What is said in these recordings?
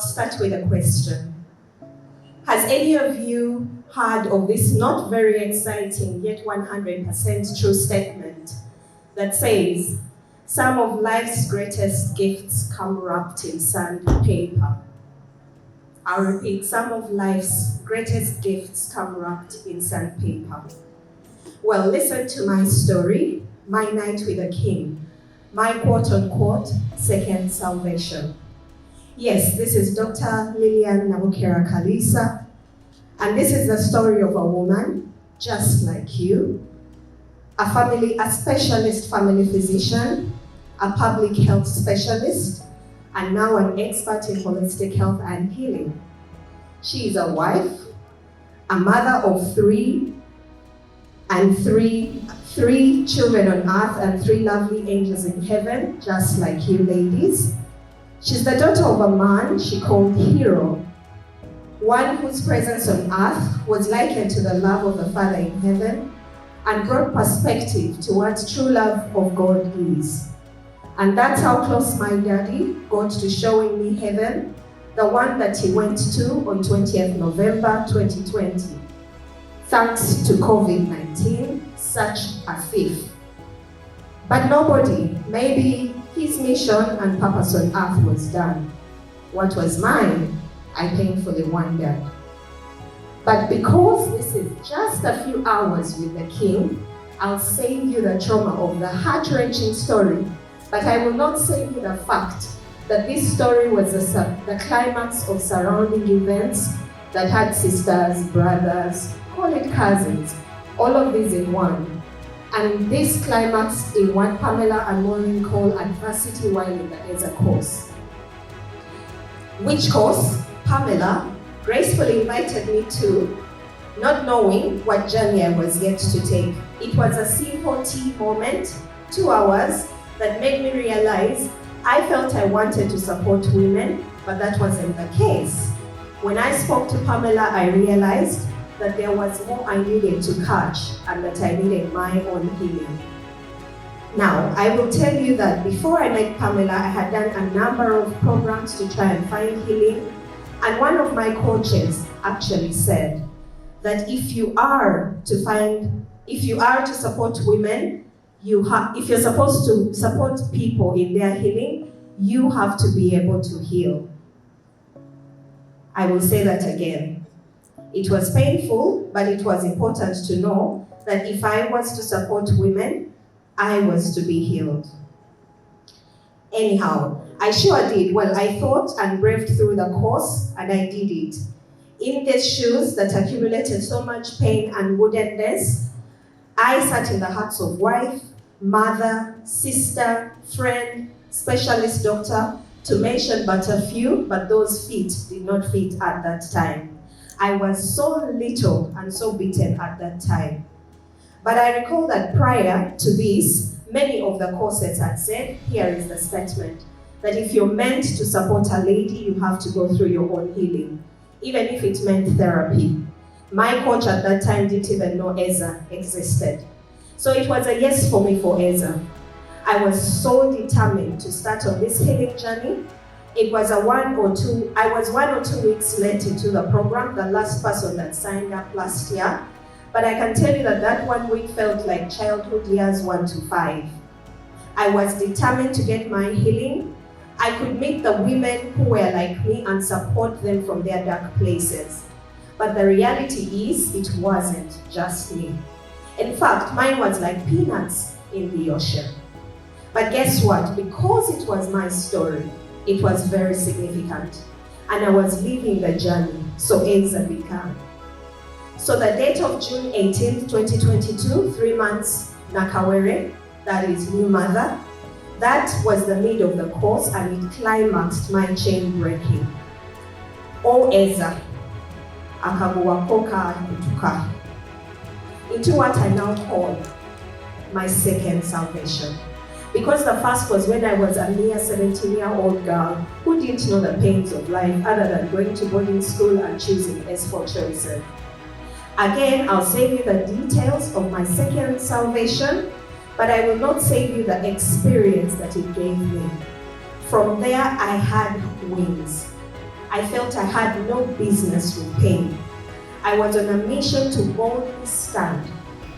I'll start with a question. Has any of you heard of this not very exciting yet 100% true statement that says, some of life's greatest gifts come wrapped in sandpaper? I'll repeat, some of life's greatest gifts come wrapped in sandpaper. Well, listen to my story, my night with the king, my quote-unquote second salvation. Yes, this is Dr. Lillian Kalisa, and this is the story of a woman just like you, a specialist family physician, a public health specialist, and now an expert in holistic health and healing. She is a wife, a mother of three children on earth and 3 lovely angels in heaven, just like you ladies. She's the daughter of a man she called Hero, one whose presence on earth was likened to the love of the Father in heaven and brought perspective to what true love of God is. And that's how close my daddy got to showing me heaven, the one that he went to on 20th November 2020. Thanks to COVID-19, such a thief. But nobody, maybe his mission and purpose on earth was done. What was mine, I painfully wondered. But because this is just a few hours with the king, I'll save you the trauma of the heart-wrenching story, but I will not save you the fact that this story was the climax of surrounding events that had sisters, brothers, call it cousins, all of these in one. And this climax in what Pamela and Maureen call adversity while in the Ezer course. Which course Pamela gracefully invited me to, not knowing what journey I was yet to take. It was a simple tea moment, 2 hours, that made me realize I felt I wanted to support women, but that wasn't the case. When I spoke to Pamela, I realized that there was more I needed to catch and that I needed my own healing. Now, I will tell you that before I met Pamela, I had done a number of programs to try and find healing, and one of my coaches actually said that if you are to support women, if you're supposed to support people in their healing, you have to be able to heal. I will say that again. It was painful, but it was important to know that if I was to support women, I was to be healed. Anyhow, I sure did. Well, I thought and braved through the course, and I did it. In these shoes that accumulated so much pain and woundedness, I sat in the hearts of wife, mother, sister, friend, specialist doctor, to mention but a few, but those feet did not fit at that time. I was so little and so beaten at that time. But I recall that prior to this, many of the courses had said, here is the statement, that if you're meant to support a lady, you have to go through your own healing, even if it meant therapy. My coach at that time didn't even know Ezer existed. So it was a yes for me for Ezer. I was so determined to start on this healing journey. It was I was 1 or 2 weeks late into the program, the last person that signed up last year. But I can tell you that 1 week felt like childhood years 1 to 5. I was determined to get my healing. I could meet the women who were like me and support them from their dark places. But the reality is, it wasn't just me. In fact, mine was like peanuts in the ocean. But guess what? Because it was my story, it was very significant. And I was living the journey, so Ezer began. So the date of June 18th, 2022, 3 months Nakawere, that is new mother, that was the mid of the course and it climaxed my chain breaking. O Ezer, akabuwakoka kutuka, into what I now call my second salvation. Because the first was when I was a mere 17-year-old girl who didn't know the pains of life other than going to boarding school and choosing S4 choices. Again, I'll save you the details of my second salvation, but I will not save you the experience that it gave me. From there, I had wings. I felt I had no business with pain. I was on a mission to boldly stand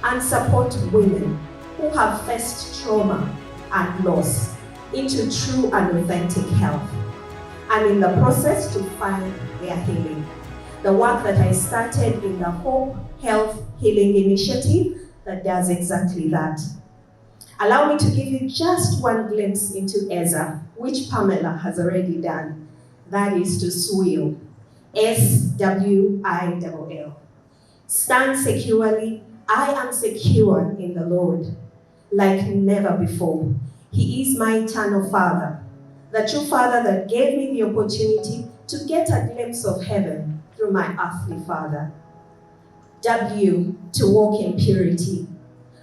and support women who have faced trauma and loss into true and authentic health, and in the process to find their healing. The work that I started in the Hope Health Healing Initiative that does exactly that. Allow me to give you just one glimpse into Ezer, which Pamela has already done. That is to SWIL, SWIL. Stand securely. I am secure in the Lord, like never before. He is my eternal Father, the true Father that gave me the opportunity to get a glimpse of heaven through my earthly father. W, to walk in purity.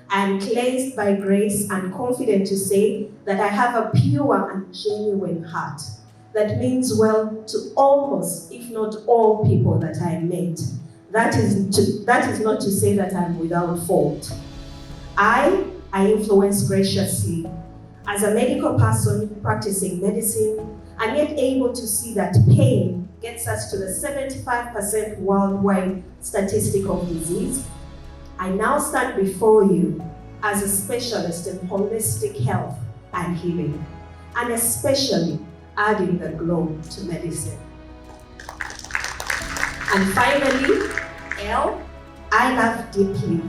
I am cleansed by grace and confident to say that I have a pure and genuine heart that means well to almost, if not all, people that I meet. That is not to say that I'm without fault. I influence graciously. As a medical person practicing medicine, and yet able to see that pain gets us to the 75% worldwide statistic of disease, I now stand before you as a specialist in holistic health and healing, and especially adding the glow to medicine. And finally, L, I love deeply.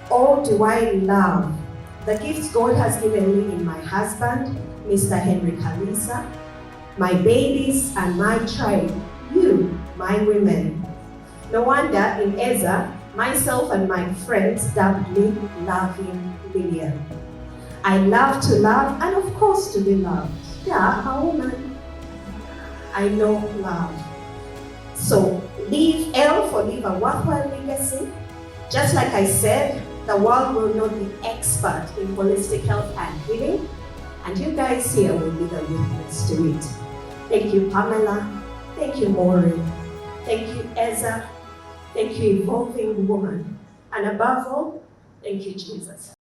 Oh, do I love the gifts God has given me in my husband, Mr. Henry Kalisa, my babies and my tribe, you, my women. No wonder in Ezer, myself and my friends dubbed me Loving Lillian. I love to love and of course to be loved. Yeah, a woman. I know love. So leave L for leave a worthwhile legacy. Just like I said, the world will not be expert in holistic health and healing, and you guys here will be the witness to it. Thank you, Pamela. Thank you, Maureen. Thank you, Ezer. Thank you, Evolving Woman. And above all, thank you, Jesus.